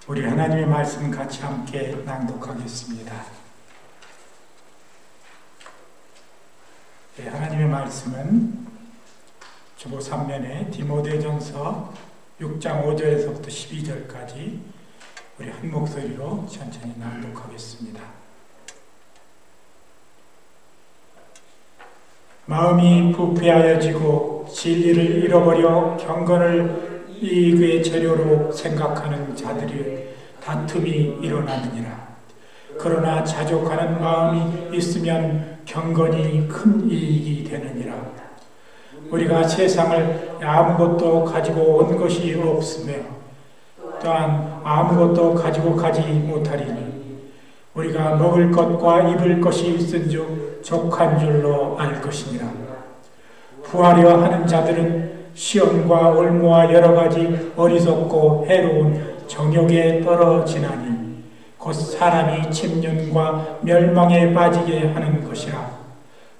우리 하나님의 말씀 같이 함께 낭독하겠습니다. 네, 하나님의 말씀은 주보 3면에 디모데전서 6장 5절에서부터 12절까지 우리 한 목소리로 천천히 낭독하겠습니다. 마음이 부패하여지고 진리를 잃어버려 경건을 이익의 재료로 생각하는 자들이 다툼이 일어나느니라. 그러나 자족하는 마음이 있으면 경건이 큰 이익이 되느니라. 우리가 세상을 아무것도 가지고 온 것이 없으며 또한 아무것도 가지고 가지 못하리니 우리가 먹을 것과 입을 것이 있은즉 족한 줄로 알 것이니라. 부하려 하는 자들은 시험과 올무와 여러 가지 어리석고 해로운 정욕에 떨어지나니 곧 사람이 침륜과 멸망에 빠지게 하는 것이라.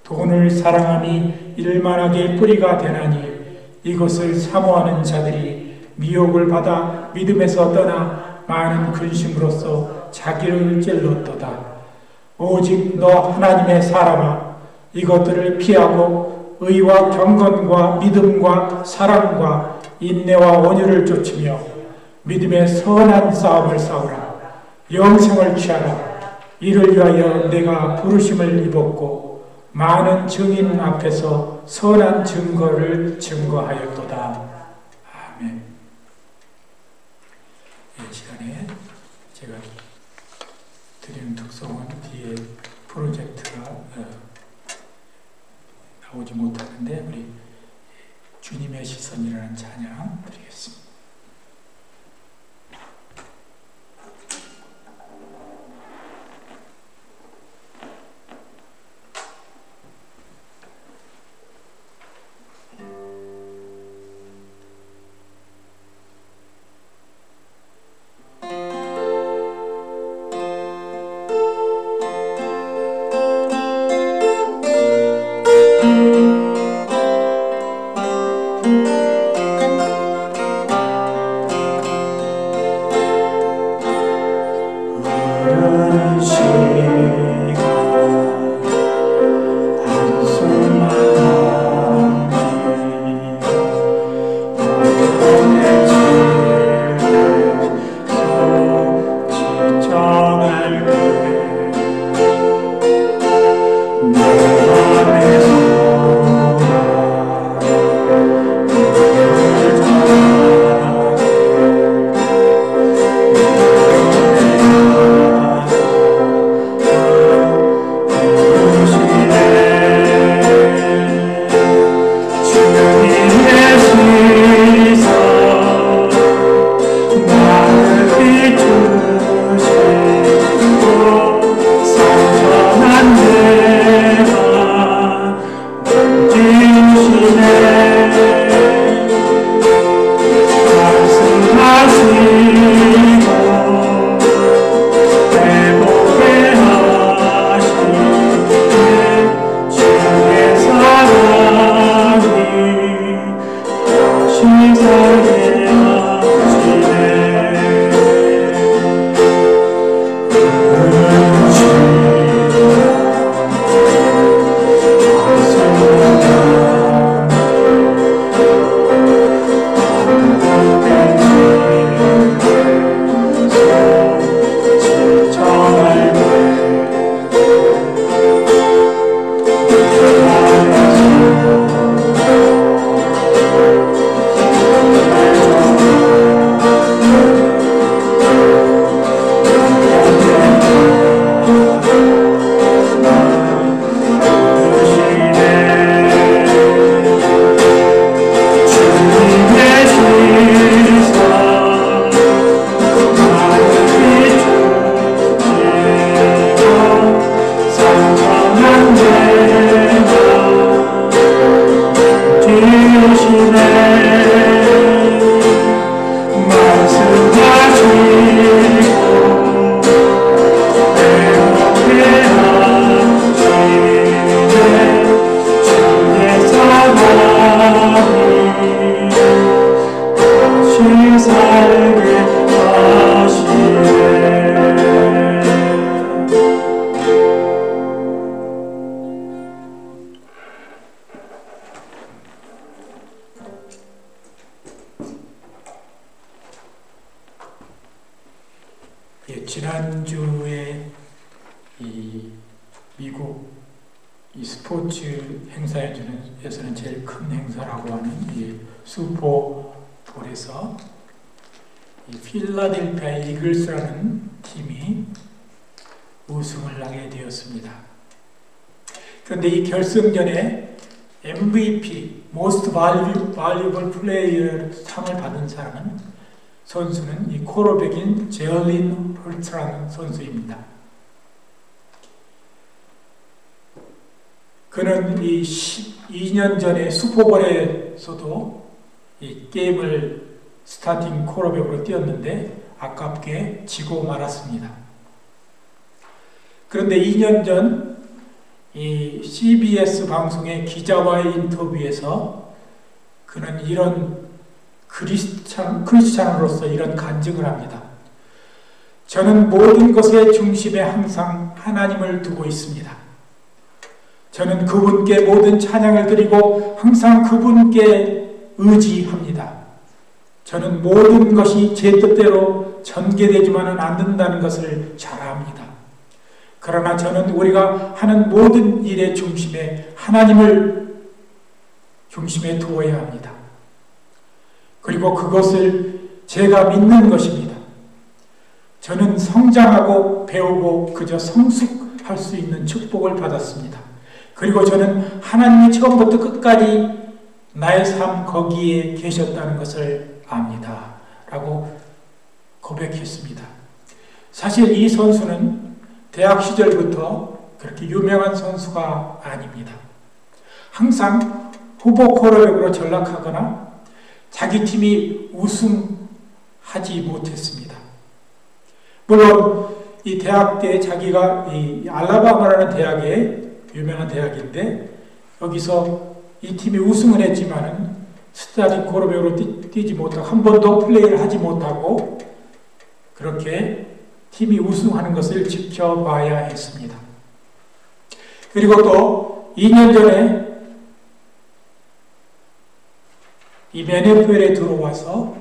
돈을 사랑함이 일만하게 뿌리가 되나니 이것을 사모하는 자들이 미혹을 받아 믿음에서 떠나 많은 근심으로써 자기를 찔렀도다. 오직 너 하나님의 사람아, 이것들을 피하고 의와 경건과 믿음과 사랑과 인내와 온유를 좇으며 믿음의 선한 싸움을 싸우라. 영생을 취하라. 이를 위하여 내가 부르심을 입었고 많은 증인 앞에서 선한 증거를 증거하였도다. 아멘. 이 시간에 제가 드리는 특성은 뒤에 프로젝트가 나오지 못하는데 우리 주님의 시선이라는 찬양 드리겠습니다. 살게 하시네. 지난주에 이 미국 이 스포츠 행사에서는 제일 큰 행사라고 하는 이 슈퍼볼에서 이 필라델피아 이글스라는 팀이 우승을 하게 되었습니다. 그런데 이 결승전에 MVP, Most Valuable Player 상을 받은 선수는 이 쿼터백인 제일린 헐츠라는 선수입니다. 그는 이 12년 전에 슈퍼볼에서도 이 게임을 스타팅 쿼터백으로 뛰었는데 아깝게 지고 말았습니다. 그런데 2년 전 이 CBS 방송의 기자와의 인터뷰에서 그는 이런 크리스찬으로서 이런 간증을 합니다. 저는 모든 것의 중심에 항상 하나님을 두고 있습니다. 저는 그분께 모든 찬양을 드리고 항상 그분께 의지합니다. 저는 모든 것이 제 뜻대로 전개되지만은 않는다는 것을 잘 압니다. 그러나 저는 우리가 하는 모든 일의 중심에 하나님을 중심에 두어야 합니다. 그리고 그것을 제가 믿는 것입니다. 저는 성장하고 배우고 그저 성숙할 수 있는 축복을 받았습니다. 그리고 저는 하나님이 처음부터 끝까지 나의 삶 거기에 계셨다는 것을 압니다. 라고 고백했습니다. 사실 이 선수는 대학 시절부터 그렇게 유명한 선수가 아닙니다. 항상 후보 쿼터백으로 전락하거나 자기 팀이 우승하지 못했습니다. 물론 이 대학 때 자기가 이 알라바마라는 대학에 유명한 대학인데 여기서 이 팀이 우승을 했지만은 스타팅 쿼터백으로 뛰지 못하고 한 번도 플레이를 하지 못하고 그렇게 팀이 우승하는 것을 지켜봐야 했습니다. 그리고 또 2년 전에 이 NFL에 들어와서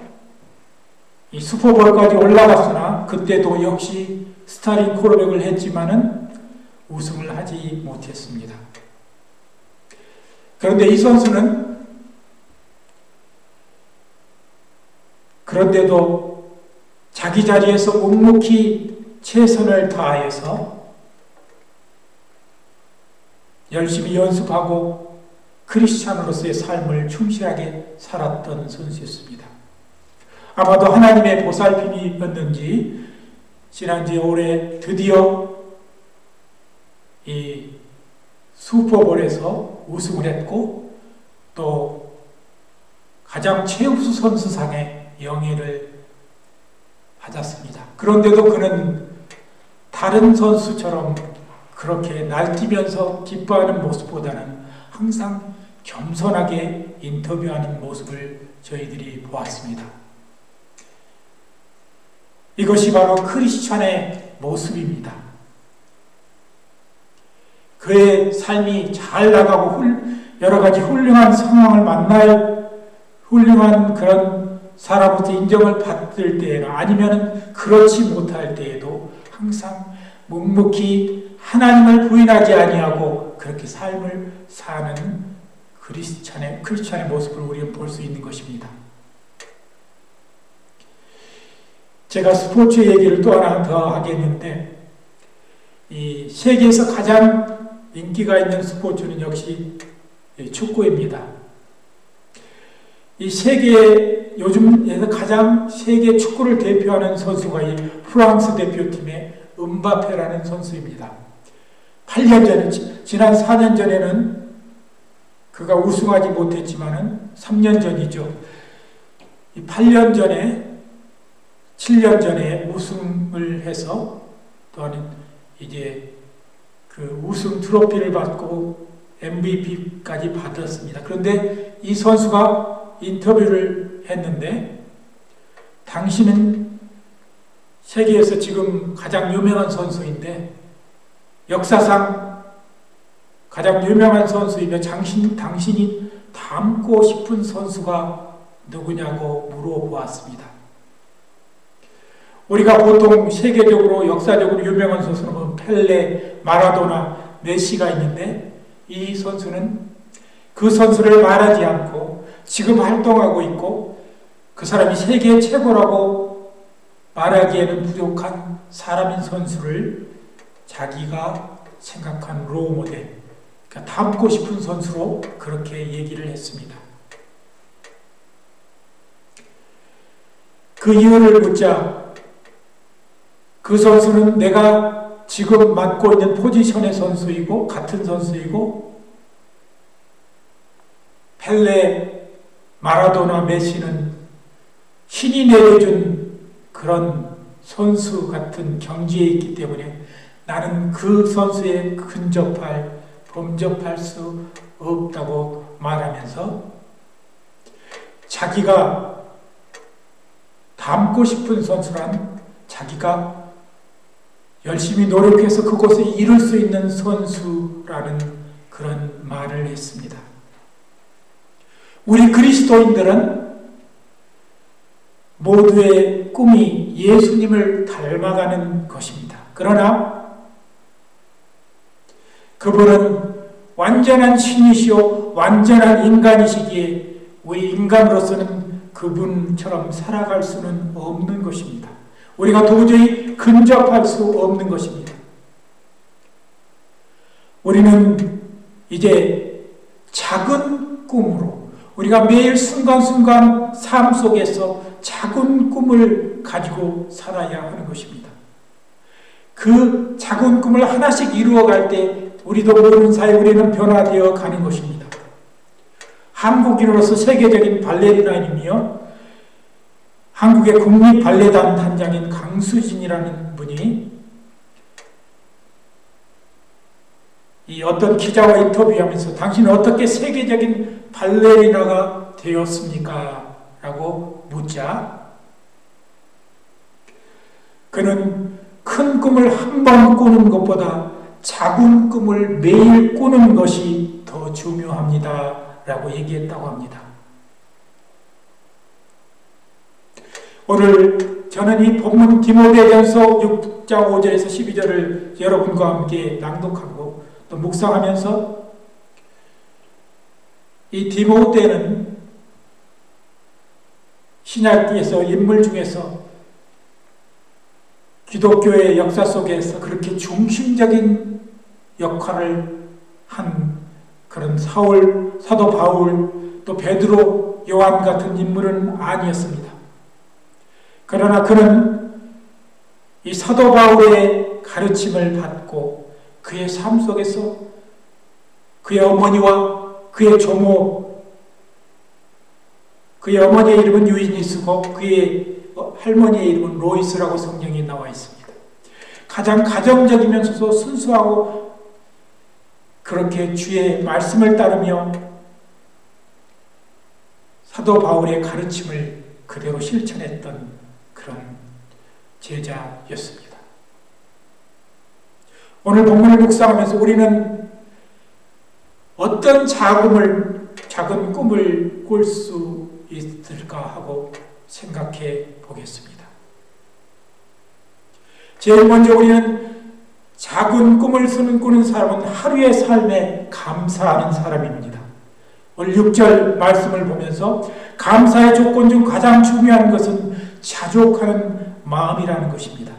이 슈퍼볼까지 올라갔으나 그때도 역시 스타팅 쿼터백을 했지만은 우승을 하지 못했습니다. 그런데 이 선수는 그런데도 자기 자리에서 묵묵히 최선을 다해서 열심히 연습하고 크리스찬으로서의 삶을 충실하게 살았던 선수였습니다. 아마도 하나님의 보살핌이었는지 지난주에 올해 드디어 이 슈퍼볼에서 우승을 했고 또 가장 최우수 선수상의 영예를 받았습니다. 그런데도 그는 다른 선수처럼 그렇게 날뛰면서 기뻐하는 모습보다는 항상 겸손하게 인터뷰하는 모습을 저희들이 보았습니다. 이것이 바로 크리스찬의 모습입니다. 그의 삶이 잘 나가고 여러 가지 훌륭한 상황을 만날 훌륭한 그런 사람으로부터 인정을 받을 때나 아니면 그렇지 못할 때에도 항상 묵묵히 하나님을 부인하지 아니하고 그렇게 삶을 사는 크리스찬의 모습을 우리는 볼 수 있는 것입니다. 제가 스포츠 얘기를 또 하나 더 하겠는데 이 세계에서 가장 인기가 있는 스포츠는 역시 축구입니다. 이 요즘에서 가장 세계 축구를 대표하는 선수가 이 프랑스 대표팀의 음바페라는 선수입니다. 8년 전에, 지난 4년 전에는 그가 우승하지 못했지만은 3년 전이죠. 이 8년 전에, 7년 전에 우승을 해서 또한 이제 그 우승 트로피를 받고 MVP까지 받았습니다. 그런데 이 선수가 인터뷰를 했는데 당신은 세계에서 지금 가장 유명한 선수인데 역사상 가장 유명한 선수이며 당신이 닮고 싶은 선수가 누구냐고 물어보았습니다. 우리가 보통 세계적으로 역사적으로 유명한 선수는 펠레, 마라도나, 메시가 있는데 이 선수는 그 선수를 말하지 않고 지금 활동하고 있고 그 사람이 세계 최고라고 말하기에는 부족한 사람인 선수를 자기가 생각한 롤모델, 그러니까 닮고 싶은 선수로 그렇게 얘기를 했습니다. 그 이유를 묻자 그 선수는 내가 지금 맡고 있는 포지션의 선수이고 같은 선수이고 펠레, 마라도나, 메시는 신이 내려준 그런 선수 같은 경지에 있기 때문에 나는 그 선수에 범접할 수 없다고 말하면서 자기가 닮고 싶은 선수란 자기가 열심히 노력해서 그곳에 이룰 수 있는 선수라는 그런 말을 했습니다. 우리 그리스도인들은 모두의 꿈이 예수님을 닮아가는 것입니다. 그러나 그분은 완전한 신이시오 완전한 인간이시기에 우리 인간으로서는 그분처럼 살아갈 수는 없는 것입니다. 우리가 도저히 근접할 수 없는 것입니다. 우리는 이제 작은 꿈으로 우리가 매일 순간순간 삶 속에서 작은 꿈을 가지고 살아야 하는 것입니다. 그 작은 꿈을 하나씩 이루어갈 때 우리도 모르는 사이 우리는 변화되어 가는 것입니다. 한국인으로서 세계적인 발레리나이며 한국의 국립발레단 단장인 강수진이라는 분이 이 어떤 기자와 인터뷰하면서 당신은 어떻게 세계적인 발레리나가 되었습니까? 라고 묻자 그는 큰 꿈을 한 번 꾸는 것보다 작은 꿈을 매일 꾸는 것이 더 중요합니다. 라고 얘기했다고 합니다. 오늘 저는 이 본문 디모데전서 6장 5절에서 12절을 여러분과 함께 낭독하고 또 묵상하면서 이 디모데는 신약에서 인물 중에서 기독교의 역사 속에서 그렇게 중심적인 역할을 한 그런 사도 바울 또 베드로 요한 같은 인물은 아니었습니다. 그러나 그는 이 사도 바울의 가르침을 받고 그의 삶 속에서 그의 어머니와 그의 조모, 그의 어머니의 이름은 유이니스고 그의 할머니의 이름은 로이스라고 성경에 나와 있습니다. 가장 가정적이면서도 순수하고 그렇게 주의 말씀을 따르며 사도 바울의 가르침을 그대로 실천했던 그런 제자였습니다. 오늘 본문을 묵상하면서 우리는 어떤 작은 꿈을 꿀 수 있을까 하고 생각해 보겠습니다. 제일 먼저 우리는 작은 꿈을 꾸는 사람은 하루의 삶에 감사하는 사람입니다. 오늘 6절 말씀을 보면서 감사의 조건 중 가장 중요한 것은 자족하는 마음이라는 것입니다.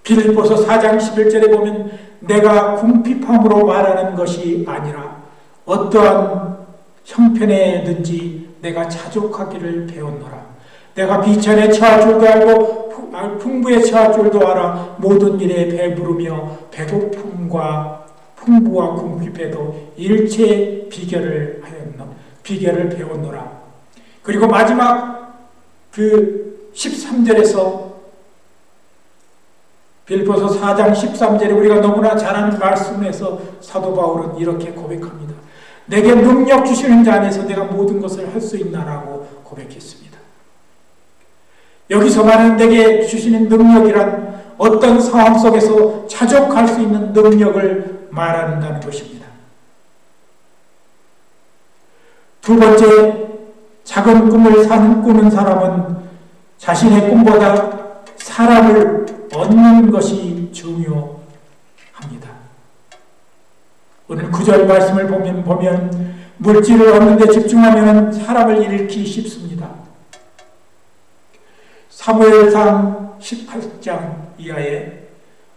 빌립보서 4장 11절에 보면 내가 궁핍함으로 말하는 것이 아니라 어떠한 형편에든지 내가 자족하기를 배웠노라. 내가 비천에 처할 줄도 알고 풍부에 처할 줄도 알아 모든 일에 배부르며 배고픔과 풍부와 궁핍에도 일체 비결을 배웠노라. 그리고 마지막 그 13절에서 빌립보서 4장 13절에 우리가 너무나 잘 아는 말씀에서 사도 바울은 이렇게 고백합니다. 내게 능력 주시는 자 안에서 내가 모든 것을 할 수 있나라고 고백했습니다. 여기서 말하는 내게 주시는 능력이란 어떤 상황 속에서 자족할 수 있는 능력을 말한다는 것입니다. 두 번째, 작은 꿈을 꾸는 사람은 자신의 꿈보다 사람을 얻는 것이 중요합니다. 오늘 9절 말씀을 보면 물질을 얻는 데 집중하면 사람을 잃기 쉽습니다. 사무엘상 18장 이하에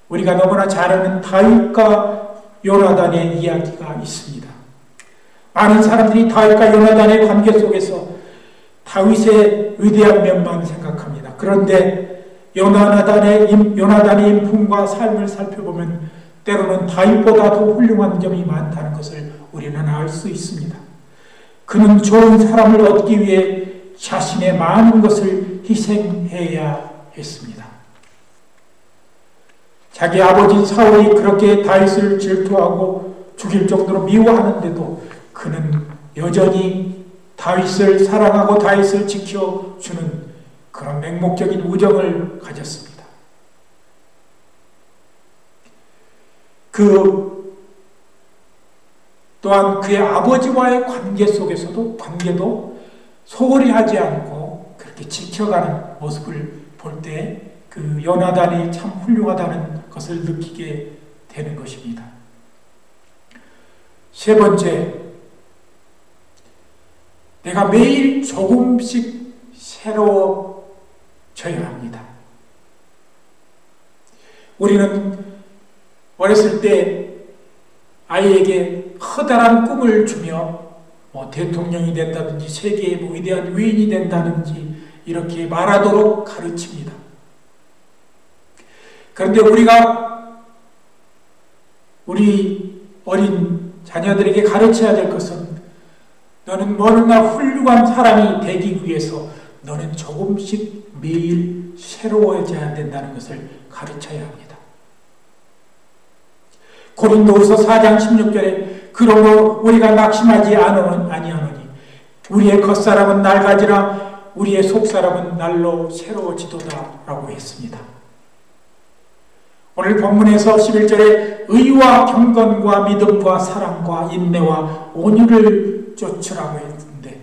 우리가 너무나 잘 아는 다윗과 요나단의 이야기가 있습니다. 많은 사람들이 다윗과 요나단의 관계 속에서 다윗의 위대한 면만 생각합니다. 그런데 요나단의 인품과 삶을 살펴보면 때로는 다윗보다 더 훌륭한 점이 많다는 것을 우리는 알 수 있습니다. 그는 좋은 사람을 얻기 위해 자신의 많은 것을 희생해야 했습니다. 자기 아버지 사울이 그렇게 다윗을 질투하고 죽일 정도로 미워하는데도 그는 여전히 다윗을 사랑하고 다윗을 지켜주는 그런 맹목적인 우정을 가졌습니다. 또한 그의 아버지와의 관계 속에서도 관계도 소홀히 하지 않고 그렇게 지켜가는 모습을 볼 때 그 요나단이 참 훌륭하다는 것을 느끼게 되는 것입니다. 세 번째, 내가 매일 조금씩 새로워져야 합니다. 우리는 어렸을 때 아이에게 커다란 꿈을 주며 대통령이 된다든지 세계의 위대한 위인이 된다든지 이렇게 말하도록 가르칩니다. 그런데 우리가 우리 어린 자녀들에게 가르쳐야 될 것은 너는 너무나 훌륭한 사람이 되기 위해서 너는 조금씩 매일 새로워져야 된다는 것을 가르쳐야 합니다. 고린도후서 4장 16절에 그러므로 우리가 낙심하지 아니하노니 우리의 겉사람은 낡아지나 우리의 속사람은 날로 새로워지도다 라고 했습니다. 오늘 본문에서 11절에 의와 경건과 믿음과 사랑과 인내와 온유를 쫓으라고 했는데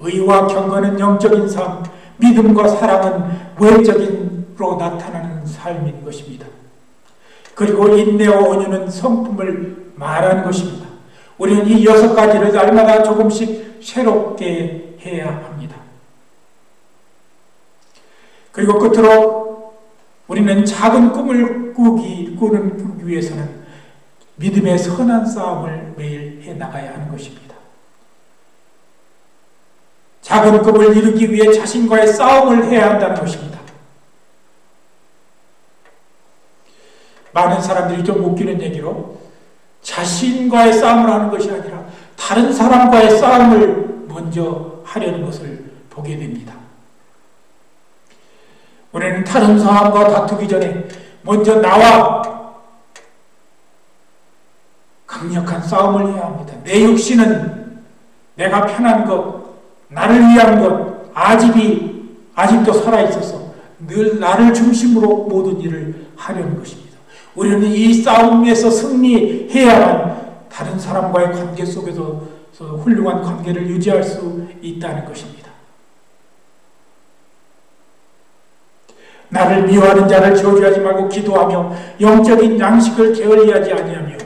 의와 경건은 영적인 삶, 믿음과 사랑은 외적인으로 나타나는 삶인 것입니다. 그리고 인내와 온유는 성품을 말하는 것입니다. 우리는 이 6가지를 날마다 조금씩 새롭게 해야 합니다. 그리고 끝으로 우리는 작은 꿈을 꾸기 위해서는 믿음의 선한 싸움을 매일 해나가야 하는 것입니다. 작은 꿈을 이루기 위해 자신과의 싸움을 해야 한다는 것입니다. 많은 사람들이 좀 웃기는 얘기로 자신과의 싸움을 하는 것이 아니라 다른 사람과의 싸움을 먼저 하려는 것을 보게 됩니다. 우리는 다른 사람과 다투기 전에 먼저 나와 강력한 싸움을 해야 합니다. 내 육신은 내가 편한 것, 나를 위한 것, 아직도 살아있어서 늘 나를 중심으로 모든 일을 하려는 것입니다. 우리는 이 싸움에서 승리해야만 다른 사람과의 관계 속에서 훌륭한 관계를 유지할 수 있다는 것입니다. 나를 미워하는 자를 저주하지 말고 기도하며 영적인 양식을 게을리하지 아니하며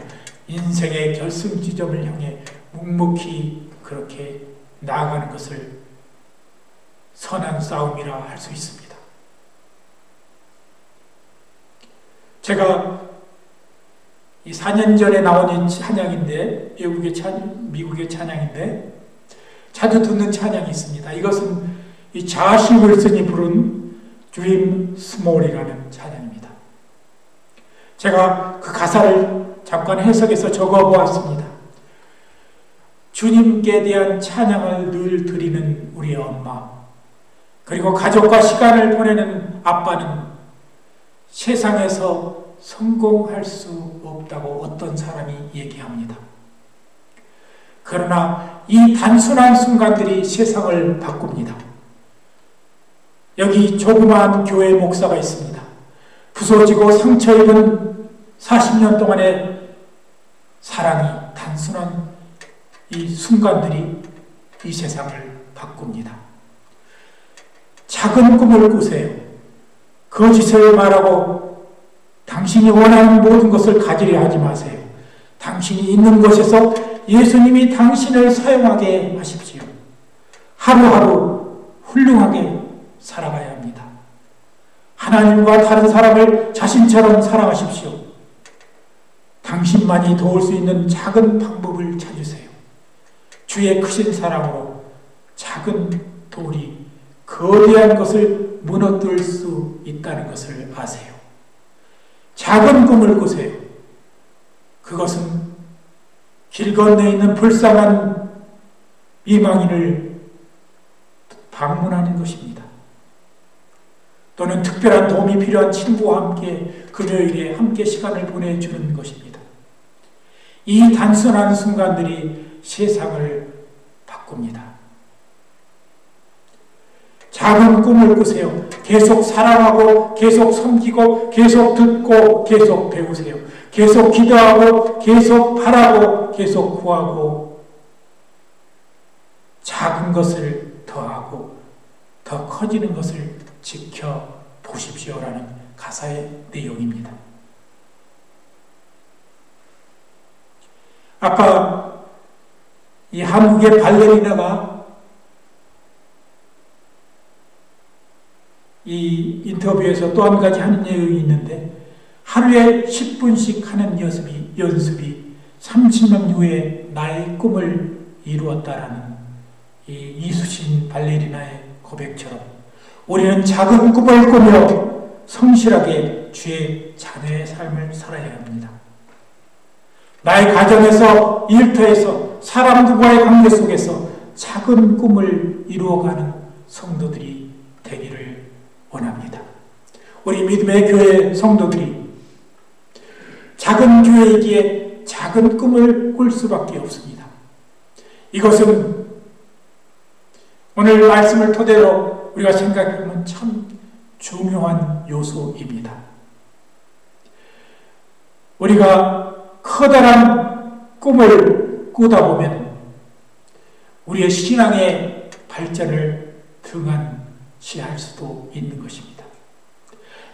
인생의 결승 지점을 향해 묵묵히 그렇게 나아가는 것을 선한 싸움이라 할 수 있습니다. 제가 이 4년 전에 나온 이 찬양인데 미국의 찬양인데 자주 듣는 찬양이 있습니다. 이것은 이 자시 윌슨이 부른 Dream Small이라는 찬양입니다. 제가 그 가사를 잠깐 해석해서 적어보았습니다. 주님께 대한 찬양을 늘 드리는 우리의 엄마, 그리고 가족과 시간을 보내는 아빠는 세상에서 성공할 수 없다고 어떤 사람이 얘기합니다. 그러나 이 단순한 순간들이 세상을 바꿉니다. 여기 조그마한 교회 목사가 있습니다. 부서지고 상처 입은 40년 동안의 사랑이 단순한 이 순간들이 이 세상을 바꿉니다. 작은 꿈을 꾸세요. 거짓을 말하고 당신이 원하는 모든 것을 가지려 하지 마세요. 당신이 있는 곳에서 예수님이 당신을 사용하게 하십시오. 하루하루 훌륭하게 살아가야 합니다. 하나님과 다른 사람을 자신처럼 사랑하십시오. 당신만이 도울 수 있는 작은 방법을 찾으세요. 주의 크신 사랑으로 작은 돌이 거대한 것을 무너뜨릴 수 있다는 것을 아세요. 작은 꿈을 꾸세요. 그것은 길 건너에 있는 불쌍한 이방인을 방문하는 것입니다. 또는 특별한 도움이 필요한 친구와 함께 금요일에 함께 시간을 보내주는 것입니다. 이 단순한 순간들이 세상을 바꿉니다. 작은 꿈을 꾸세요. 계속 사랑하고 계속 섬기고 계속 듣고 계속 배우세요. 계속 기도하고 계속 바라고 계속 구하고 작은 것을 더하고 더 커지는 것을 지켜보십시오라는 가사의 내용입니다. 아까 이 한국의 발레리나가 이 인터뷰에서 또 한 가지 하는 내용이 있는데 하루에 10분씩 하는 연습이 30년 후에 나의 꿈을 이루었다라는 이 이수신 발레리나의 고백처럼 우리는 작은 꿈을 꾸며 성실하게 주의 자녀의 삶을 살아야 합니다. 나의 가정에서, 일터에서, 사람들과의 관계 속에서 작은 꿈을 이루어가는 성도들이 되기를 원합니다. 우리 믿음의 교회 성도들이 작은 교회이기에 작은 꿈을 꿀 수밖에 없습니다. 이것은 오늘 말씀을 토대로 우리가 생각해보면 참 중요한 요소입니다. 우리가 커다란 꿈을 꾸다 보면 우리의 신앙의 발전을 등한시할 수도 있는 것입니다.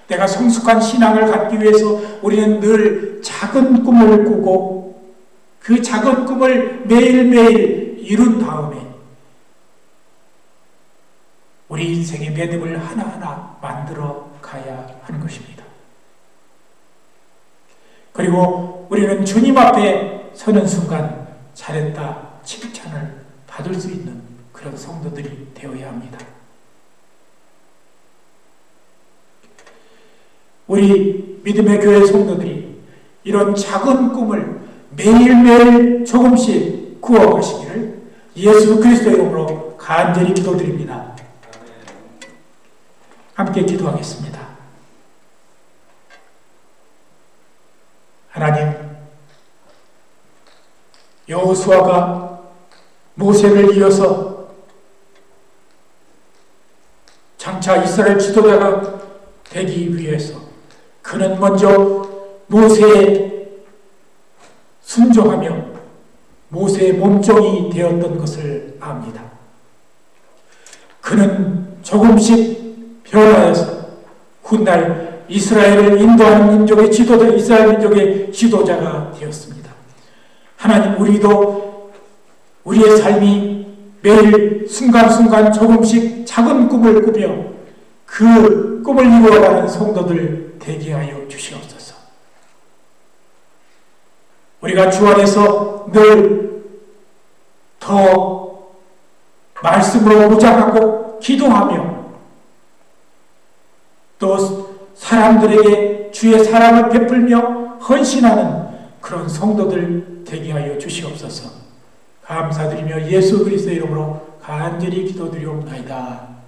내가 성숙한 신앙을 갖기 위해서 우리는 늘 작은 꿈을 꾸고 그 작은 꿈을 매일매일 이룬 다음에 우리 인생의 매듭을 하나하나 만들어 가야 하는 것입니다. 그리고 우리는 주님 앞에 서는 순간 잘했다 칭찬을 받을 수 있는 그런 성도들이 되어야 합니다. 우리 믿음의 교회 성도들이 이런 작은 꿈을 매일매일 조금씩 꾸어가시기를 예수 그리스도의 이름으로 간절히 기도드립니다. 함께 기도하겠습니다. 하나님, 여호수아가 모세를 이어서 장차 이스라엘 지도자가 되기 위해서 그는 먼저 모세에 순종하며 모세의 몸종이 되었던 것을 압니다. 그는 조금씩 변화해서 훗날 이스라엘을 인도하는 민족의 지도자, 이스라엘 민족의 지도자가 되었습니다. 하나님, 우리도 우리의 삶이 매일 순간순간 조금씩 작은 꿈을 꾸며 그 꿈을 이루어가는 성도들 되게 하여 주시옵소서. 우리가 주 안에서 늘 더 말씀으로 무장하고 기도하며 또 사람들에게 주의 사랑을 베풀며 헌신하는 그런 성도들 되게 하여 주시옵소서. 감사드리며 예수 그리스도의 이름으로 간절히 기도드리옵나이다.